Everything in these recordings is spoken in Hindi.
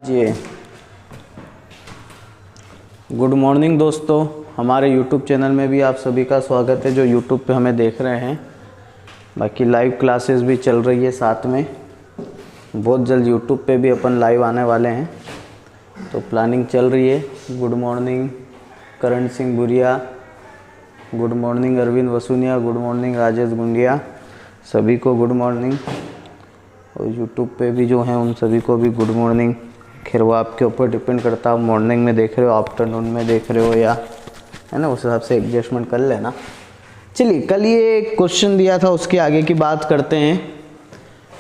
जी गुड मॉर्निंग दोस्तों, हमारे YouTube चैनल में भी आप सभी का स्वागत है जो YouTube पे हमें देख रहे हैं। बाकी लाइव क्लासेस भी चल रही है साथ में, बहुत जल्द YouTube पे भी अपन लाइव आने वाले हैं, तो प्लानिंग चल रही है। Good morning Karan Singh Buria, good morning Arvind Vasuniya, good morning Rajesh Gundiya, सभी को गुड मॉर्निंग। और YouTube पे भी जो हैं उन सभी को भी गुड मॉर्निंग। खैर वो आपके ऊपर डिपेंड करता है, आप मॉर्निंग में देख रहे हो, आफ्टरनून में देख रहे हो, या है ना, उस हिसाब से एडजस्टमेंट कर लेना। चलिए, कल ये एक क्वेश्चन दिया था, उसके आगे की बात करते हैं,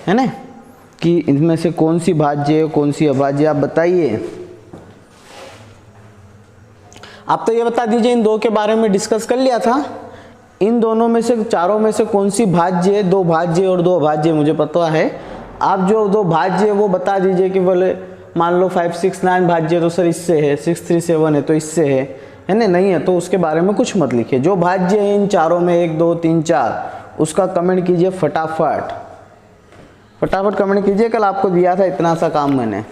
है ना, कि इनमें से कौन सी भाज्य है कौन सी अभाज्य, आप बताइए। आप तो ये बता दीजिए, इन दो के बारे में डिस्कस कर लिया था, इन दोनों में से चारों में से कौन सी भाज्य है, दो भाज्य और दो अभाज्य मुझे पता है। आप जो दो भाज्य है वो बता दीजिए कि बोले मान लो 5, 6, 9 भाज्य तो सर इससे है, 6, 3, 7 है तो इससे है ना, नहीं है तो उसके बारे में कुछ मत लिखिए। जो भाज्य है इन चारों में 1, 2, 3, 4 उसका कमेंट कीजिए फटाफट कमेंट कीजिए। कल आपको दिया था इतना सा काम मैंने।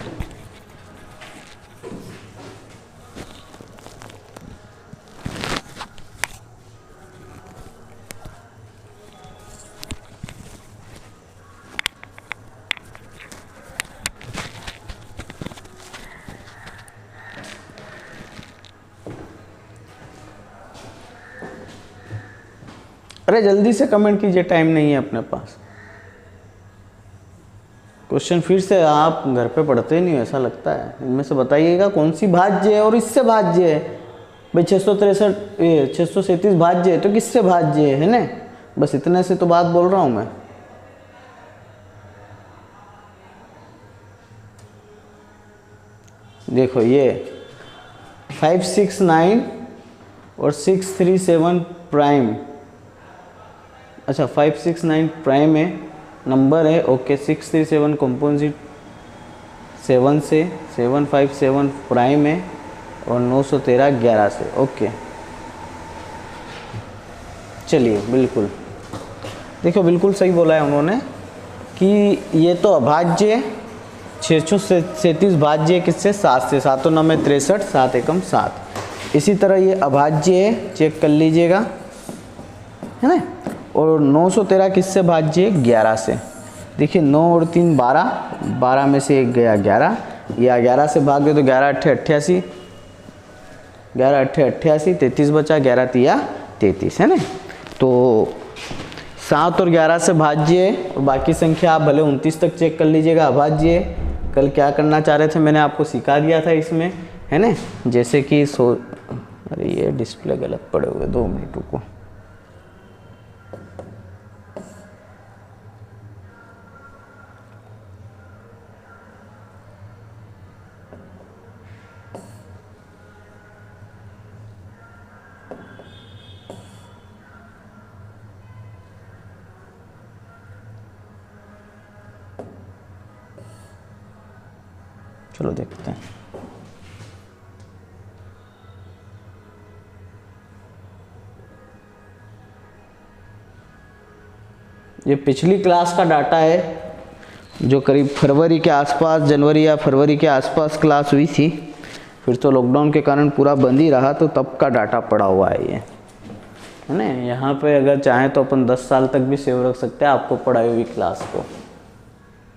अरे जल्दी से कमेंट कीजिए, टाइम नहीं है अपने पास। क्वेश्चन फिर से आप घर पे पढ़ते नहीं हो ऐसा लगता है। इनमें से बताइएगा कौन सी भाज्य है और इससे भाज्य है। भाई 637 भाज्य है तो किससे भाज्य है ना, बस इतने से तो बात बोल रहा हूँ मैं। देखो ये 5, 6, 9 और 6, 3, 7 प्राइम, अच्छा 5, 6, 9 प्राइम है, नंबर है, ओके। 6, 3, 7 कंपोजिट 7 से, 7, 5, 7 प्राइम है, और 913 11 से, ओके। चलिए, बिल्कुल देखो बिल्कुल सही बोला है उन्होंने कि ये तो अभाज्य 637 भाज्य किससे, 7 से, 7 9 में 63, 7 एकम 7। इसी तरह ये अभाज्य है, चेक कर लीजिएगा, है ना। और 913 किससे भाज्य है, 11 से। देखिए 9 और 3 12, 12 में से एक गया 11, या 11 से भाग दे तो 11 8 88, 11 8 88, 33 बचा, 11 3 33, है ना। तो 7 और 11 से भाज्य है, और बाकी संख्या आप भले 29 तक चेक कर लीजिएगा अभाज्य है। कल क्या करना चाह रहे थे मैंने आपको सिखा दिया था इसमें, है ना, जैसे कि अरे ये डिस्प्ले गलत पड़े हुए, 2 मिनट रुको। चलो देखते हैं। ये पिछली क्लास का डाटा है जो करीब फरवरी के आसपास, जनवरी या फरवरी के आसपास क्लास हुई थी। फिर तो लॉकडाउन के कारण पूरा बंद ही रहा, तो तब का डाटा पड़ा हुआ है ये, है ना। यहाँ पे अगर चाहें तो अपन 10 साल तक भी सेव रख सकते हैं आपको पढ़ाई हुई क्लास को,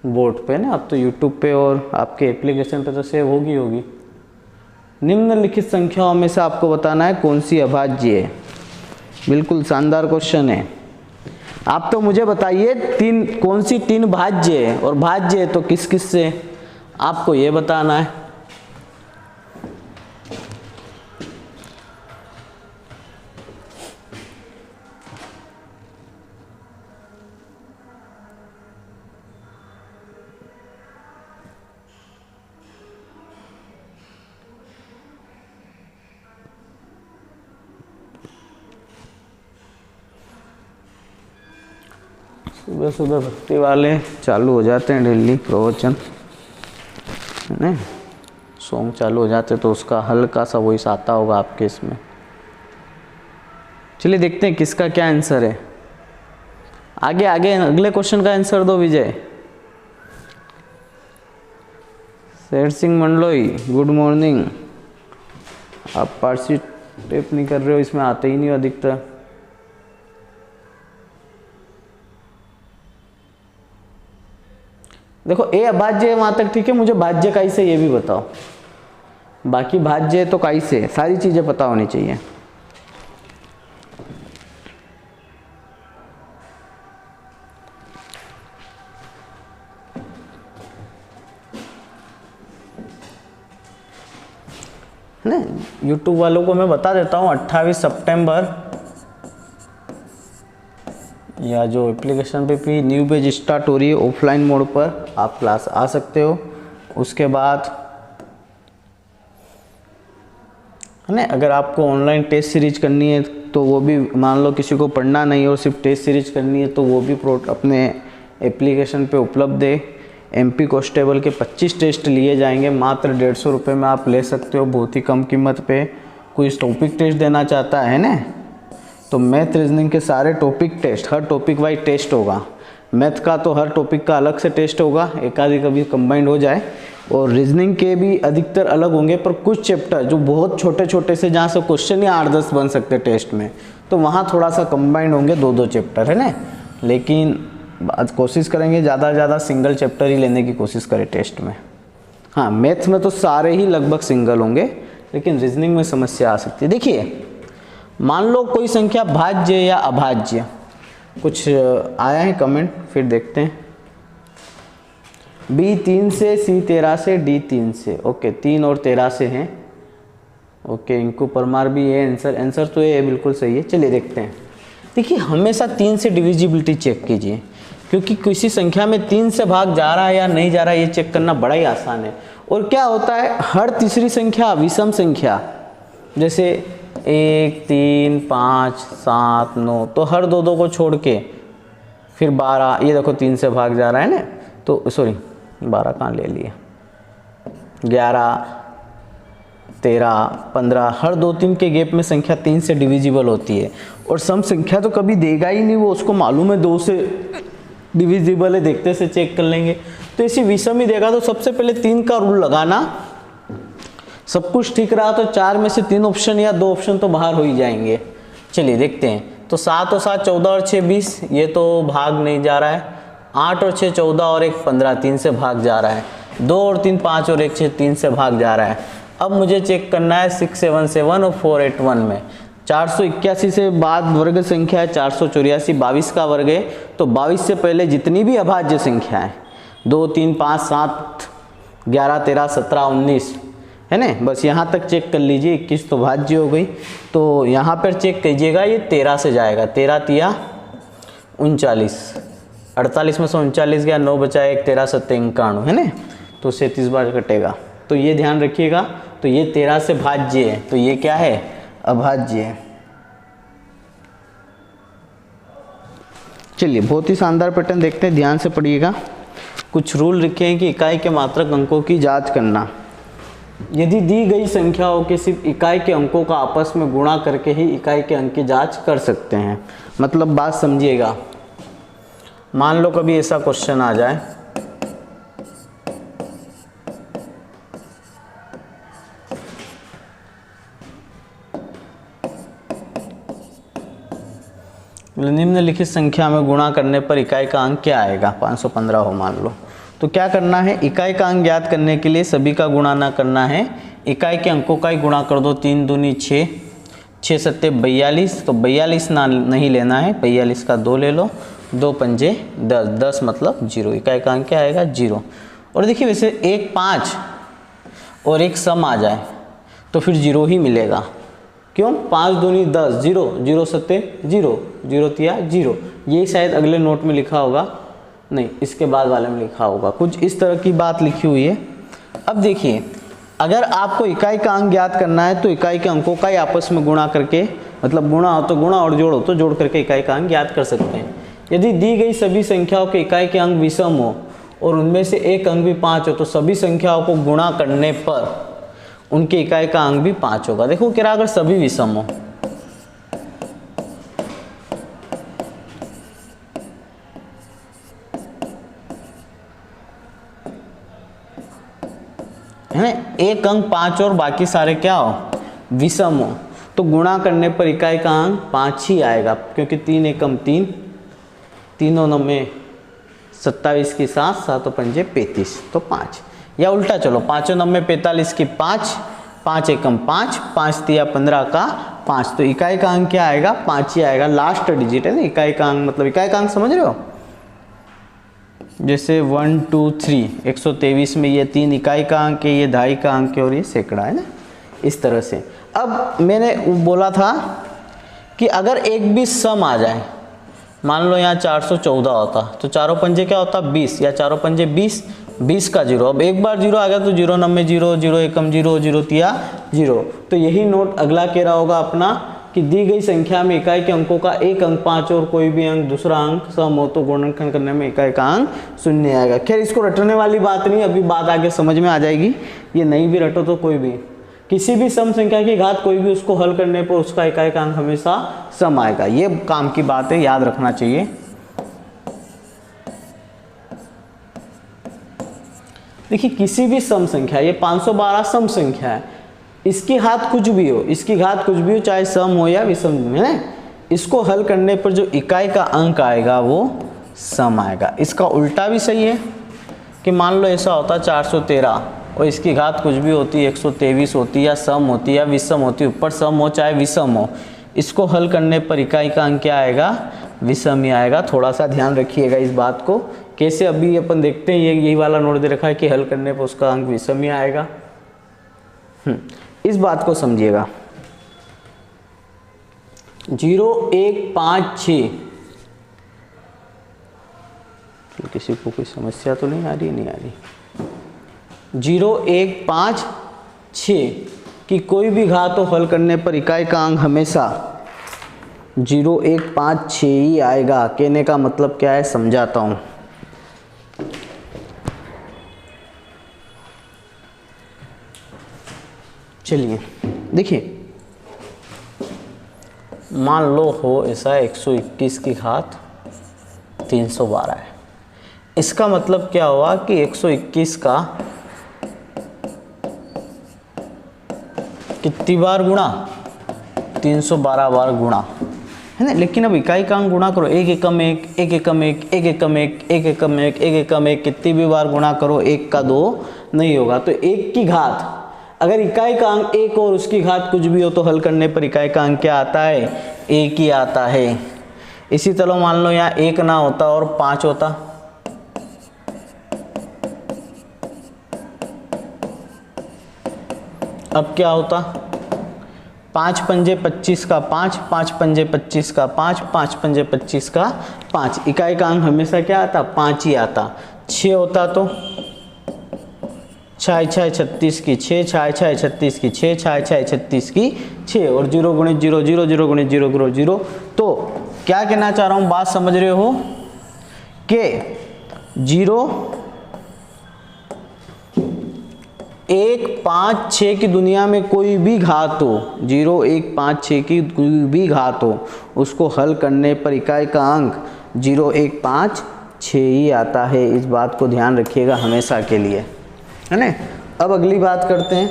बोर्ड पे ना। अब तो YouTube पे और आपके एप्लीकेशन पे तो सेव होगी। निम्नलिखित संख्याओं में से आपको बताना है कौन सी अभाज्य है। बिल्कुल शानदार क्वेश्चन है। आप तो मुझे बताइए कौन सी 3 भाज्य है, और भाज्य है तो किस किस से, आपको ये बताना है। सुबह सुबह भक्ति वाले चालू हो जाते हैं डेली प्रवचन, है ना, सॉन्ग चालू हो जाते तो उसका हल्का सा वॉइस आता होगा आपके इसमें। चलिए देखते हैं किसका क्या आंसर है। आगे अगले क्वेश्चन का आंसर दो विजय। Sher Singh Mandloi, good morning. आप पार्टिसिपेट नहीं कर रहे हो, इसमें आते ही नहीं हो अधिकतर। देखो ए अभाज्य है वहां तक ठीक है, मुझे भाज्य काई से ये भी बताओ। बाकी भाज्य तो काई से, सारी चीजें पता होनी चाहिए। ना यूट्यूब वालों को मैं बता देता हूँ 28 सितंबर या जो एप्लीकेशन पे भी न्यू पेज स्टार्ट हो रही है ऑफलाइन मोड पर, आप क्लास आ सकते हो। उसके बाद है ना, अगर आपको ऑनलाइन टेस्ट सीरीज करनी है तो वो भी, मान लो किसी को पढ़ना नहीं और सिर्फ टेस्ट सीरीज करनी है तो वो भी अपने एप्लीकेशन पे उपलब्ध है। एमपी कांस्टेबल के 25 टेस्ट लिए जाएंगे, मात्र 150 रुपये में आप ले सकते हो, बहुत ही कम कीमत पे। कोई टॉपिक टेस्ट देना चाहता है ना, तो मैथ रीजनिंग के सारे टॉपिक टेस्ट, हर टॉपिक वाइज टेस्ट होगा। मैथ का तो हर टॉपिक का अलग से टेस्ट होगा, एक आधी कभी कंबाइंड हो जाए, और रीजनिंग के भी अधिकतर अलग होंगे, पर कुछ चैप्टर जो बहुत छोटे छोटे से, जहाँ से क्वेश्चन ही 8-10 बन सकते हैं टेस्ट में, तो वहाँ थोड़ा सा कंबाइंड होंगे 2-2 चैप्टर, है ना। लेकिन आज कोशिश करेंगे ज़्यादा से ज़्यादा सिंगल चैप्टर ही लेने की कोशिश करें टेस्ट में। हाँ, मैथ्स में तो सारे ही लगभग सिंगल होंगे, लेकिन रीजनिंग में समस्या आ सकती है। देखिए, मान लो कोई संख्या भाज्य या अभाज्य, कुछ आया है कमेंट, फिर देखते हैं। B 3 से, C 13 से, D 3 से, ओके 3 और 13 से हैं। ओके, इनको परमार भी है आंसर तो ये बिल्कुल सही है। चलिए देखते हैं। देखिए, हमेशा 3 से डिविजिबिलिटी चेक कीजिए, क्योंकि किसी संख्या में 3 से भाग जा रहा है या नहीं जा रहा है ये चेक करना बड़ा ही आसान है। और क्या होता है, हर तीसरी संख्या विषम संख्या, जैसे 1, 3, 5, 7, 9, तो हर 2-2 को छोड़ के फिर 12, ये देखो 3 से भाग जा रहा है ना, तो सॉरी 12 कहाँ ले लिए, 11, 13, 15, हर 2-3 के गैप में संख्या 3 से डिविजिबल होती है। और सम संख्या तो कभी देगा ही नहीं, वो उसको मालूम है 2 से डिविजिबल है, देखते से चेक कर लेंगे। तो इसी विषम ही देगा तो सबसे पहले 3 का रूल लगाना। सब कुछ ठीक रहा तो 4 में से 3 ऑप्शन या 2 ऑप्शन तो बाहर हो ही जाएंगे। चलिए देखते हैं। तो 7 और 7 14 और 6 20, ये तो भाग नहीं जा रहा है। 8 और 6 14 और 1 15, 3 से भाग जा रहा है। 2 और 3 5 और 1 6, 3 से भाग जा रहा है। अब मुझे चेक करना है 677 और 481 में। 481 से बाद वर्ग संख्या है 484, 22 का वर्ग है, तो 22 से पहले जितनी भी अभाज्य संख्या है 2 3 5 7 11 13 17 19 है ना, बस यहाँ तक चेक कर लीजिए। 21 तो भाज्य हो गई, तो यहाँ पर चेक कीजिएगा, ये 13 से जाएगा। 13 तिया 39, 48 में से 39 गया, 9 बचा 1, 13 7 91 है ना, तो 37 बार कटेगा। तो ये ध्यान रखिएगा। तो ये 13 से भाज्य है, तो ये क्या है, अभाज्य है। चलिए बहुत ही शानदार पैटर्न देखते हैं, ध्यान से पढ़िएगा। कुछ रूल लिखे हैं कि इकाई के मात्रक अंकों की जांच करना। यदि दी गई संख्याओं के सिर्फ इकाई के अंकों का आपस में गुणा करके ही इकाई के अंक की जांच कर सकते हैं। मतलब बात समझिएगा, मान लो कभी ऐसा क्वेश्चन आ जाए, निम्नलिखित संख्या में गुणा करने पर इकाई का अंक क्या आएगा, 515 हो मान लो। तो क्या करना है, इकाई का अंक ज्ञात करने के लिए सभी का गुणा ना करना है, इकाई के अंकों का ही गुणा कर दो। 3 दूनी 6, 6 सत्ते 42, तो 42 ना नहीं लेना है, 42 का 2 ले लो, 2 पंजे 10, 10 मतलब 0, इकाई का अंक क्या आएगा 0। और देखिए वैसे 1 5 और एक सम आ जाए तो फिर 0 ही मिलेगा। क्यों, 5 दूनी 10, 0, 0 सत्ते 0, 0 तिया 0। ये शायद अगले नोट में लिखा होगा, नहीं इसके बाद वाले में लिखा होगा, कुछ इस तरह की बात लिखी हुई है। अब देखिए, अगर आपको इकाई का अंक ज्ञात करना है तो इकाई के अंकों का ही आपस में गुणा करके, मतलब गुणा हो तो गुणा और जोड़ हो तो जोड़ करके इकाई का अंक ज्ञात कर सकते हैं। यदि दी गई सभी संख्याओं के इकाई के अंक विषम हो और उनमें से एक अंक भी 5 हो, तो सभी संख्याओं को गुणा करने पर उनके इकाई का अंक भी 5 होगा। देखो क्या, अगर सभी विषम हो, है, एक अंक 5 और बाकी सारे क्या हो, विषम हो, तो गुणा करने पर इकाई का अंक 5 ही आएगा, क्योंकि 3 एकम 3, 3 9 27 की 7, 7 पंजे 35, तो 5, या उल्टा चलो 5 9 45 की 5, 5 एकम 5, 5 तिया 15 का 5, तो इकाई का अंक क्या आएगा, 5 ही आएगा, लास्ट डिजिट है ना इकाई का अंक, मतलब इकाई का अंक समझ रहे हो, जैसे 1 2 3 123 में ये 3 इकाई का अंक है, ये दहाई का अंक है और ये सैकड़ा है ना, इस तरह से। अब मैंने बोला था कि अगर एक भी सम आ जाए, मान लो यहाँ 414 होता तो चारों पंजे क्या होता 20, या चारों पंजे 20, 20 का जीरो, अब एक बार जीरो आ गया तो 0 9 0, 0 एकम 0, 0 तिया 0, तो यही नोट अगला कह रहा होगा अपना कि दी गई संख्या में इकाई के अंकों का एक अंक 5 और कोई भी अंक दूसरा अंक सम हो तो गुणनखंड करने में इकाई का अंक 0 आएगा। खैर इसको रटने वाली बात नहीं, अभी बात आगे समझ में आ जाएगी, ये नहीं भी रटो तो कोई भी, किसी भी सम संख्या की घात कोई भी, उसको हल करने पर उसका इकाई का अंक हमेशा सम आएगा, ये काम की बात है, याद रखना चाहिए। देखिए किसी भी सम संख्या, ये 512 सम संख्या है, इसकी घात कुछ भी हो, इसकी घात कुछ भी हो, चाहे सम हो या विषम है ना, इसको हल करने पर जो इकाई का अंक आएगा वो सम आएगा। इसका उल्टा भी सही है कि मान लो ऐसा होता 413 और इसकी घात कुछ भी होती 123 होती, या सम होती या विषम होती, ऊपर सम हो चाहे विषम हो, इसको हल करने पर इकाई का अंक क्या आएगा, विषम ही आएगा। थोड़ा सा ध्यान रखिएगा इस बात को, कैसे अभी अपन देखते हैं, यही वाला नोट दे रखा है कि हल करने पर उसका अंक विषम ही आएगा। इस बात को समझिएगा। 0 1 5 6, किसी को कोई समस्या तो नहीं आ रही, नहीं आ रही। 0 1 5 6 की कोई भी घात हो हल करने पर इकाई का अंक हमेशा 0 1 5 6 ही आएगा। कहने का मतलब क्या है समझाता हूं। चलिए देखिए, मान लो हो ऐसा 121 की घात 312 है, इसका मतलब क्या हुआ कि 121 का कितनी बार गुणा, 312 बार गुणा है ना। लेकिन अब इकाई का अंक गुणा करो, 1 एकम 1, 1 एकम 1, 1 एकम 1, 1 एकम 1, 1 एकम 1, कितनी भी बार गुणा करो 1 का 2 नहीं होगा। तो 1 की घात, अगर इकाई का अंक 1 और उसकी घात कुछ भी हो तो हल करने पर इकाई का अंक क्या आता है, 1 ही आता है। इसी तरह मान लो यहाँ 1 ना होता और 5 होता, अब क्या होता, 5 पंजे 25 का 5, 5 पंजे 25 का 5, 5 पंजे 25 का 5, इकाई का अंक हमेशा क्या आता, 5 ही आता। 6 होता तो 6 6 36 की 6, 6 6 36 की 6, 6 6 36 की 6, और 0 गुणित 0 0, 0 गुणित 0 0 0। तो क्या कहना चाह रहा हूं, बात समझ रहे हो कि 0 1 5 6 की दुनिया में कोई भी घात हो, 0 1 5 6 की कोई भी घात हो, उसको हल करने पर इकाई का अंक 0 1 5 6 ही आता है। इस बात को ध्यान रखिएगा हमेशा के लिए, है ना। अब अगली बात करते हैं,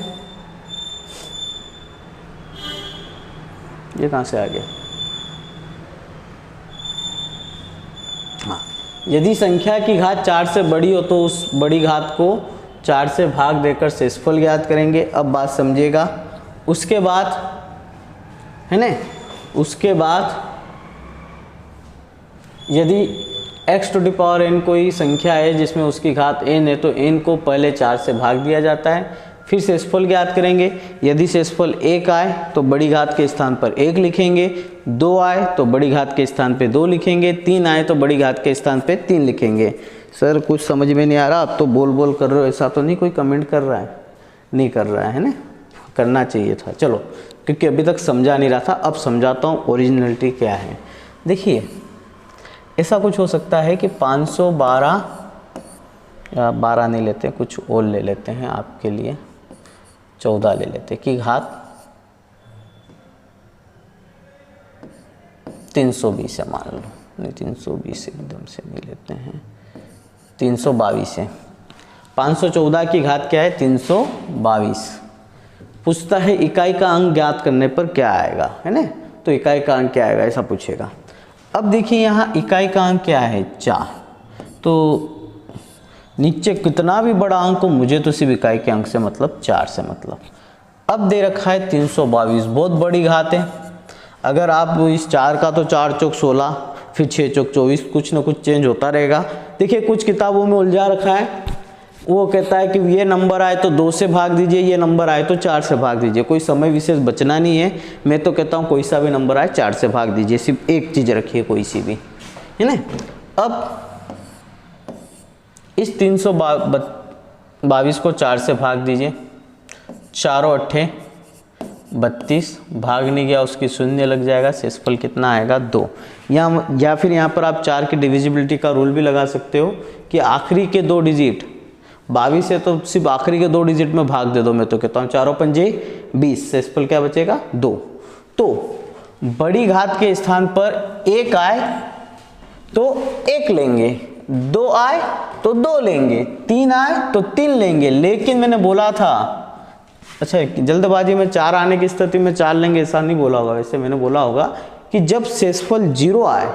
ये कहां से आ गया, हाँ, यदि संख्या की घात 4 से बड़ी हो तो उस बड़ी घात को 4 से भाग देकर शेषफल ज्ञात करेंगे। अब बात समझिएगा, उसके बाद है ना, उसके बाद यदि x⁴n कोई संख्या है जिसमें उसकी घात n है तो n को पहले 4 से भाग दिया जाता है, फिर शेषफल ज्ञात करेंगे। यदि शेषफल 1 आए तो बड़ी घात के स्थान पर 1 लिखेंगे, 2 आए तो बड़ी घात के स्थान पे 2 लिखेंगे, 3 आए तो बड़ी घात के स्थान पे 3 लिखेंगे। सर कुछ समझ में नहीं आ रहा, आप तो बोल बोल कर रहे हो, ऐसा तो नहीं कोई कमेंट कर रहा है, नहीं कर रहा है ना, करना चाहिए था। चलो, क्योंकि अभी तक समझा नहीं रहा था, अब समझाता हूँ ओरिजिनलिटी क्या है। देखिए ऐसा कुछ हो सकता है कि 512, या 12 नहीं लेते, कुछ और ले लेते हैं आपके लिए, 14 ले लेते हैं, की घात 320 है मान लो, नहीं 320 एकदम से नहीं लेते हैं, 322 है। 514 की घात क्या है 322। पूछता है इकाई का अंक ज्ञात करने पर क्या आएगा, है ना। तो इकाई का अंक क्या आएगा ऐसा पूछेगा। अब देखिए यहाँ इकाई का अंक क्या है 4, तो नीचे कितना भी बड़ा अंक हो मुझे तो सिर्फ इकाई के अंक से मतलब 4 से मतलब। अब दे रखा है 322, बहुत बड़ी घात है। अगर आप इस 4 का तो 4 चौक 16, फिर 6 चौक 24, कुछ ना कुछ चेंज होता रहेगा। देखिए कुछ किताबों में उलझा रखा है, वो कहता है कि ये नंबर आए तो 2 से भाग दीजिए, ये नंबर आए तो 4 से भाग दीजिए, कोई समय विशेष बचना नहीं है। मैं तो कहता हूँ कोई सा भी नंबर आए 4 से भाग दीजिए, सिर्फ एक चीज़ रखिए कोई सी भी, है ना। अब इस 322 को 4 से भाग दीजिए, 4 अट्ठे 32, भाग नहीं गया उसकी शून्य लग जाएगा, शेषफल कितना आएगा 2। या फिर यहाँ पर आप 4 की डिविजिबिलिटी का रूल भी लगा सकते हो कि आखिरी के 2 डिजिट 22 है तो सिर्फ आखिरी के 2 डिजिट में भाग दे दो। मैं तो कहता हूँ 4 पंजे 20, शेषफल क्या बचेगा 2। तो बड़ी घात के स्थान पर 1 आए तो 1 लेंगे, 2 आए तो 2 लेंगे, 3 आए तो 3 लेंगे। लेकिन मैंने बोला था, अच्छा जल्दबाजी में 4 आने की स्थिति में 4 लेंगे ऐसा नहीं बोला होगा, वैसे मैंने बोला होगा कि जब शेषफल 0 आए,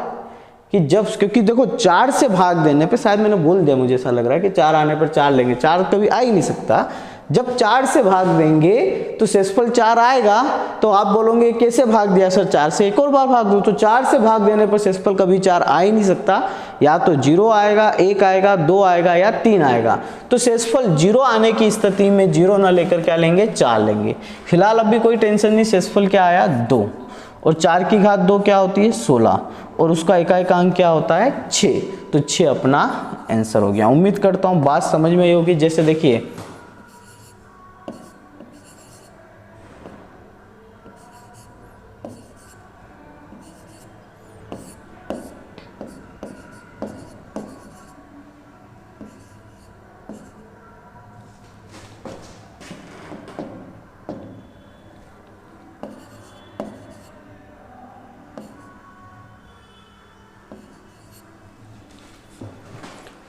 कि जब, क्योंकि देखो 4 से भाग देने पे शायद मैंने बोल दिया, मुझे ऐसा लग रहा है कि 4 आने पर 4 लेंगे, 4 कभी आ ही नहीं सकता। जब 4 से भाग देंगे तो शेषफल 4 आएगा, तो आप बोलोगे कैसे भाग दिया सर, 4 से एक और बार भाग दूं, तो 4 से भाग देने पर शेषफल कभी 4 आ ही नहीं सकता। या तो 0 आएगा, 1 आएगा, 2 आएगा या 3 आएगा। तो शेषफल 0 आने की स्थिति में 0 ना लेकर क्या लेंगे 4 लेंगे। फिलहाल अभी कोई टेंशन नहीं, शेषफल क्या आया 2, और 4 की घात 2 क्या होती है 16, और उसका इकाई का अंक क्या होता है 6। तो 6 अपना आंसर हो गया। उम्मीद करता हूँ बात समझ में आई होगी। जैसे देखिए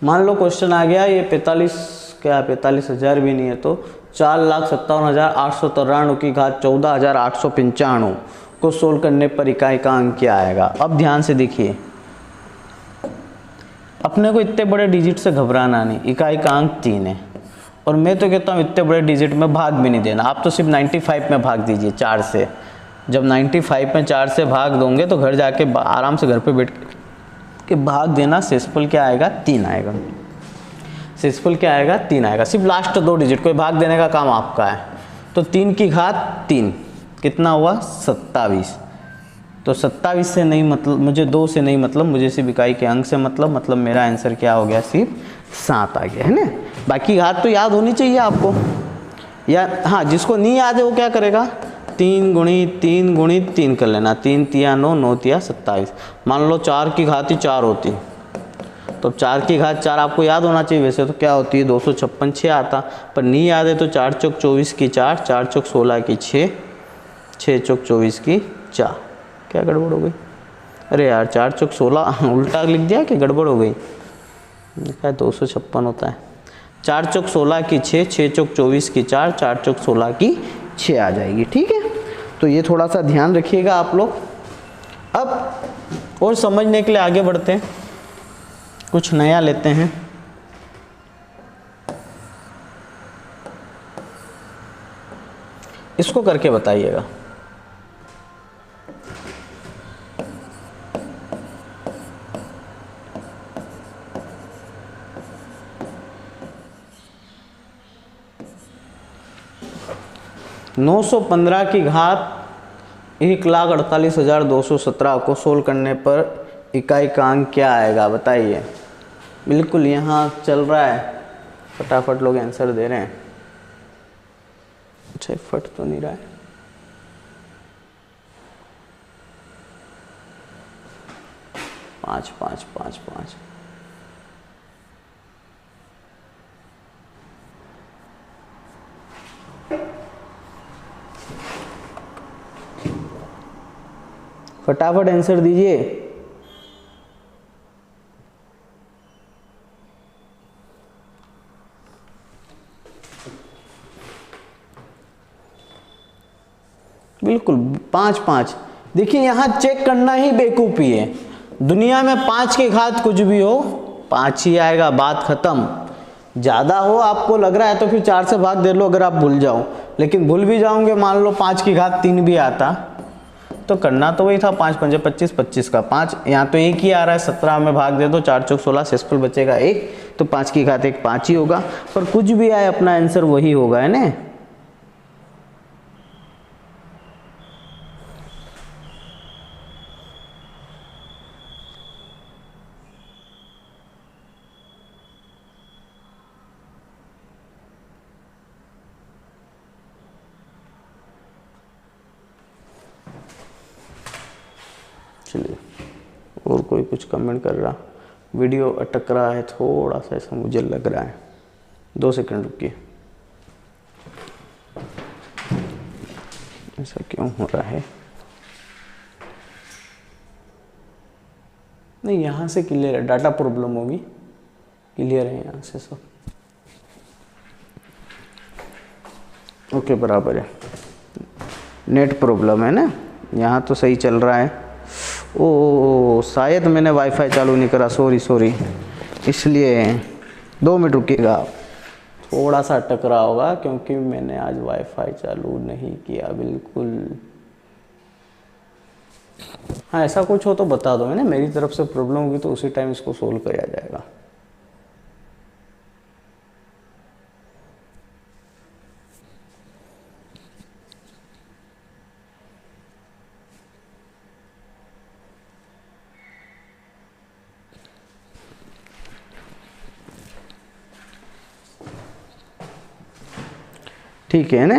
मान लो क्वेश्चन आ गया, ये 45,000 भी नहीं है तो 4,57,893 की घात 14,895 को सोल्व करने पर इकाई का अंक क्या आएगा। अब ध्यान से देखिए, अपने को इतने बड़े डिजिट से घबराना नहीं, इकाई का अंक 3 है, और मैं तो कहता हूँ इतने बड़े डिजिट में भाग भी नहीं देना, आप तो सिर्फ 95 में भाग दीजिए 4 से। जब 95 में 4 से भाग दोगे तो घर जाके आराम से घर पे बैठ के भाग देना, शेषफल क्या आएगा 3 आएगा। शेषफल क्या आएगा 3 आएगा, सिर्फ लास्ट 2 डिजिट को भाग देने का काम आपका है। तो 3 की घात 3 कितना हुआ 27। तो 27 से नहीं मतलब, मुझे 2 से नहीं मतलब, मुझे सिर्फ इकाई के अंक से मतलब मेरा आंसर क्या हो गया सिर्फ 7 आ गया, है ना। बाकी घात तो याद होनी चाहिए आपको, या हाँ जिसको नहीं याद है वो क्या करेगा 3 गुणित 3 गुणित 3 कर लेना, 3 तिया 9, 9 तिया 27। मान लो 4 की घात ही 4 होती, तो 4 की घात 4 आपको याद होना चाहिए। वैसे तो क्या होती है 256, 6 आता, पर नहीं याद है तो 4 चौक 24 की 4, 4 चौक 16 की 6, 6 चौक 24 की 4। क्या गड़बड़ हो गई, अरे यार 4 चौक 16 उल्टा लिख दिया कि गड़बड़ हो गई, देखा 256 होता है। 4 चौक 16 की 6, 6 चौक 24 की 4, 4 चौक 16 की 6 आ जाएगी, ठीक है। तो ये थोड़ा सा ध्यान रखिएगा आप लोग। अब और समझने के लिए आगे बढ़ते हैं, कुछ नया लेते हैं। इसको करके बताइएगा। नौ सौ 15 की घात 1,48,217 को सोल्व करने पर इकाई का अंक क्या आएगा बताइए। बिल्कुल यहाँ चल रहा है, फटाफट लोग आंसर दे रहे हैं। अच्छा फट तो नहीं रहा है, पाँच पाँच पाँच पाँच फटाफट आंसर दीजिए। बिल्कुल 5 5। देखिए यहाँ चेक करना ही बेवकूफ़ी है। दुनिया में 5 की घात कुछ भी हो 5 ही आएगा, बात खत्म। ज़्यादा हो आपको लग रहा है तो फिर 4 से भाग दे लो अगर आप भूल जाओ, लेकिन भूल भी जाओगे, मान लो 5 की घात 3 भी आता तो करना तो वही था 5 5 25, 25 का 5। यहाँ तो एक ही आ रहा है, 17 में भाग दे दो, 4 चौक 16, शेषफल बचेगा 1, तो 5 की घात 1 5 ही होगा। पर कुछ भी आए अपना आंसर वही होगा, है ना। चलिए, और कोई कुछ कमेंट कर रहा, वीडियो अटक रहा है थोड़ा सा, ऐसा मुझे लग रहा है। 2 सेकंड रुकिए, ऐसा क्यों हो रहा है? नहीं, यहाँ से क्लियर है, डाटा प्रॉब्लम होगी, क्लियर है यहाँ से सब। ओके, बराबर है, नेट प्रॉब्लम है ना, यहाँ तो सही चल रहा है। ओ शायद मैंने वाईफाई चालू नहीं करा, सॉरी, इसलिए 2 मिनट रुकिएगा। थोड़ा सा अटक रहा होगा क्योंकि मैंने आज वाईफाई चालू नहीं किया बिल्कुल। हाँ, ऐसा कुछ हो तो बता दो, है ना, मेरी तरफ से प्रॉब्लम होगी तो उसी टाइम इसको सोल्व किया जाएगा। ठीक है ना।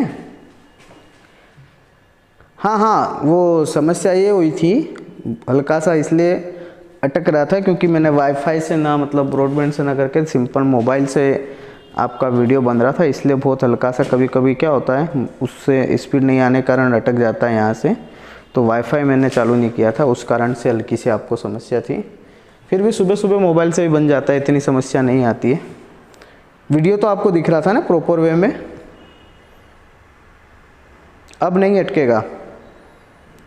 हाँ, वो समस्या ये हुई थी हल्का सा, इसलिए अटक रहा था क्योंकि मैंने वाईफाई से ना, मतलब ब्रॉडबैंड से ना करके सिंपल मोबाइल से आपका वीडियो बन रहा था, इसलिए बहुत हल्का सा कभी कभी क्या होता है, उससे स्पीड नहीं आने के कारण अटक जाता है यहाँ से। तो वाईफाई मैंने चालू नहीं किया था, उस कारण से हल्की सी आपको समस्या थी। फिर भी सुबह सुबह मोबाइल से भी बन जाता है, इतनी समस्या नहीं आती है। वीडियो तो आपको दिख रहा था ना प्रॉपर वे में, अब नहीं अटकेगा।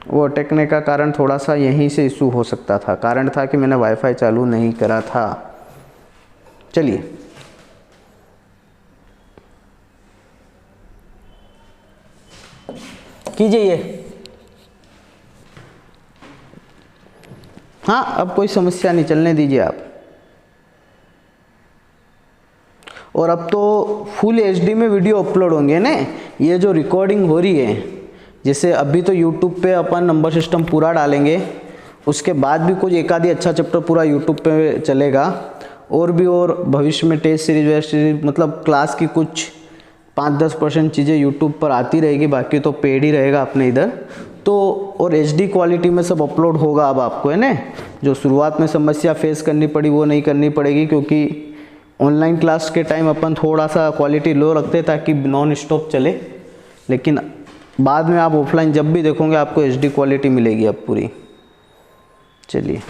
वो अटकने का कारण थोड़ा सा यहीं से इशू हो सकता था, कारण था कि मैंने वाईफाई चालू नहीं करा था। चलिए, कीजिए ये। हाँ, अब कोई समस्या नहीं, चलने दीजिए आप। और अब तो फुल एचडी में वीडियो अपलोड होंगे ना। ये जो रिकॉर्डिंग हो रही है, जैसे अभी तो यूट्यूब पे अपन नंबर सिस्टम पूरा डालेंगे, उसके बाद भी कुछ एक आधी अच्छा चैप्टर पूरा यूट्यूब पे चलेगा, और भी और भविष्य में टेस्ट सीरीज वेस्ट सीरीज, मतलब क्लास की कुछ 5-10% चीज़ें यूट्यूब पर आती रहेगी, बाकी तो पेड ही रहेगा अपने इधर तो। और एचडी क्वालिटी में सब अपलोड होगा अब आपको, है ना। जो शुरुआत में समस्या फेस करनी पड़ी वो नहीं करनी पड़ेगी, क्योंकि ऑनलाइन क्लास के टाइम अपन थोड़ा सा क्वालिटी लो रखते ताकि नॉन स्टॉप चले, लेकिन बाद में आप ऑफलाइन जब भी देखोगे आपको एचडी क्वालिटी मिलेगी अब पूरी। चलिए,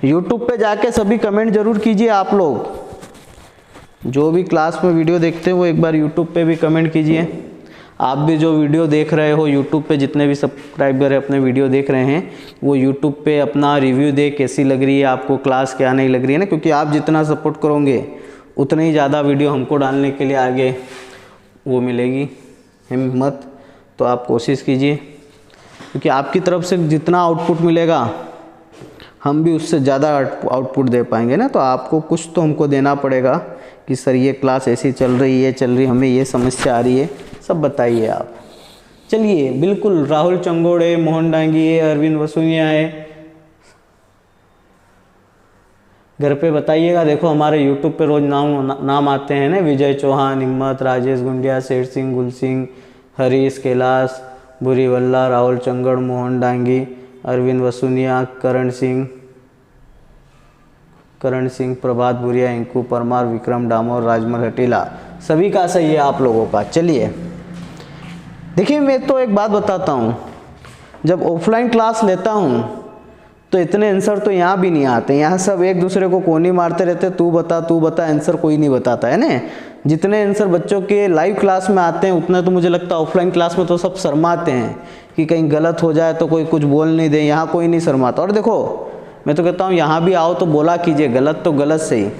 यूट्यूब पे जाके सभी कमेंट जरूर कीजिए आप लोग, जो भी क्लास में वीडियो देखते हो वो एक बार यूट्यूब पे भी कमेंट कीजिए। आप भी जो वीडियो देख रहे हो यूट्यूब पे, जितने भी सब्सक्राइबर है अपने वीडियो देख रहे हैं, वो यूट्यूब पे अपना रिव्यू दे कैसी लग रही है आपको क्लास, क्या नहीं लग रही है ना, क्योंकि आप जितना सपोर्ट करोगे उतना ही ज़्यादा वीडियो हमको डालने के लिए आगे वो मिलेगी हिम्मत। तो आप कोशिश कीजिए, क्योंकि आपकी तरफ से जितना आउटपुट मिलेगा हम भी उससे ज़्यादा आउटपुट दे पाएंगे ना। तो आपको कुछ तो हमको देना पड़ेगा कि सर ये क्लास ऐसी चल रही, हमें ये समस्या आ रही है, सब बताइए आप। चलिए, बिल्कुल राहुल चंगोड़े, मोहन डांगी है, अरविंद वसुनिया है, घर पे बताइएगा। देखो हमारे यूट्यूब पे रोज नाम आते हैं ना, विजय चौहान, हिम्मत, राजेश गुंडिया, शेर सिंह, गुल सिंह, हरीश, कैलाश बुरीवल्ला, राहुल चंगड़, मोहन डांगी, अरविंद वसुनिया, करण सिंह, प्रभात बुरिया, इंकू परमार, विक्रम डामोर, राजमल हटीला, सभी का सही है आप लोगों का। चलिए देखिए, मैं तो एक बात बताता हूँ, जब ऑफलाइन क्लास लेता हूँ तो इतने आंसर तो यहाँ भी नहीं आते। यहाँ सब एक दूसरे को कोनी मारते रहते, तू बता, आंसर कोई नहीं बताता है ना। जितने आंसर बच्चों के लाइव क्लास में आते हैं उतने तो मुझे लगता है ऑफलाइन क्लास में तो सब शर्माते हैं कि कहीं गलत हो जाए तो कोई कुछ बोल नहीं दे। यहाँ कोई नहीं शर्माता। और देखो मैं तो कहता हूँ यहाँ भी आओ तो बोला कीजिए, गलत तो गलत सही।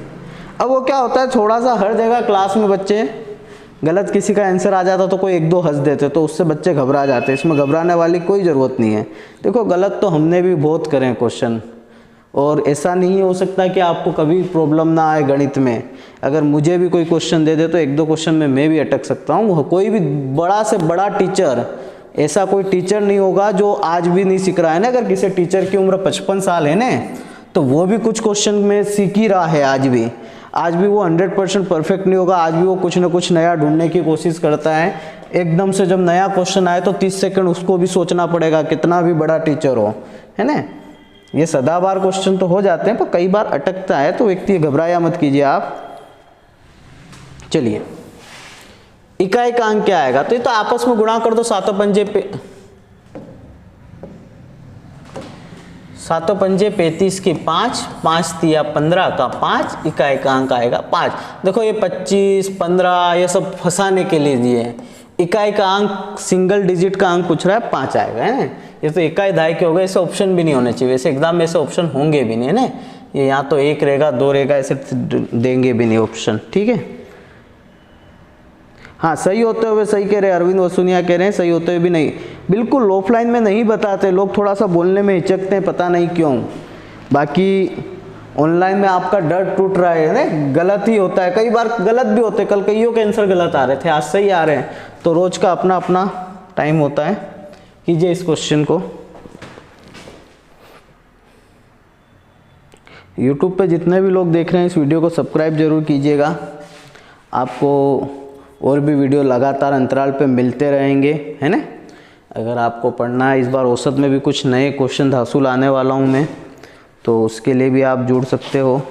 अब वो क्या होता है, थोड़ा सा हर जगह क्लास में बच्चे गलत किसी का आंसर आ जाता तो कोई एक दो हंस देते, तो उससे बच्चे घबरा जाते। इसमें घबराने वाली कोई ज़रूरत नहीं है। देखो गलत तो हमने भी बहुत करे हैं क्वेश्चन, और ऐसा नहीं हो सकता कि आपको कभी प्रॉब्लम ना आए गणित में। अगर मुझे भी कोई क्वेश्चन दे दे तो एक दो क्वेश्चन में मैं भी अटक सकता हूँ। कोई भी बड़ा से बड़ा टीचर, ऐसा कोई टीचर नहीं होगा जो आज भी नहीं सीख रहा है ना। अगर किसी टीचर की उम्र 55 साल है ना, तो वो भी कुछ क्वेश्चन में सीख ही रहा है आज भी वो 100% परफेक्ट नहीं होगा। आज भी वो कुछ ना कुछ नया ढूंढने की कोशिश करता है। एकदम से जब नया क्वेश्चन आए तो 30 सेकंड उसको भी सोचना पड़ेगा, कितना भी बड़ा टीचर हो, है ना। ये सदाबहार क्वेश्चन तो हो जाते हैं पर कई बार अटकता है, तो व्यक्ति घबराया मत कीजिए आप। चलिए इकाई का अंक क्या आएगा, तो ये तो आपस में गुणा कर दो। सातों पंजे 35 की 5, 5 तिया 15 का 5, इकाई का अंक आएगा 5। देखो ये 25, 15 ये सब फंसाने के लिए दिए हैं। इकाई का अंक सिंगल डिजिट का अंक पूछ रहा है, 5 आएगा, है ना। ये तो इकाई दहाई के हो गए, ऐसे ऑप्शन भी नहीं होने चाहिए। वैसे एग्जाम में ऐसे ऑप्शन होंगे भी नहीं, है ना। ये यहाँ तो 1 रहेगा, 2 रहेगा, ऐसे देंगे भी नहीं ऑप्शन, ठीक है। हाँ सही होते हुए सही कह रहे हैं, अरविंद वसुनिया कह रहे हैं सही होते हुए भी नहीं। बिल्कुल ऑफलाइन में नहीं बताते लोग, थोड़ा सा बोलने में हिचकते हैं, पता नहीं क्यों। बाकी ऑनलाइन में आपका डर टूट रहा है ना, गलत ही होता है, कई बार गलत भी होते हैं। कल कईयों के आंसर गलत आ रहे थे, आज सही आ रहे हैं। तो रोज का अपना अपना टाइम होता है। कीजिए इस क्वेश्चन को। यूट्यूब पे जितने भी लोग देख रहे हैं इस वीडियो को सब्सक्राइब जरूर कीजिएगा। आपको और भी वीडियो लगातार अंतराल पे मिलते रहेंगे, है ना। अगर आपको पढ़ना है, इस बार औसत में भी कुछ नए क्वेश्चन धांसू लाने वाला हूँ मैं, तो उसके लिए भी आप जुड़ सकते हो।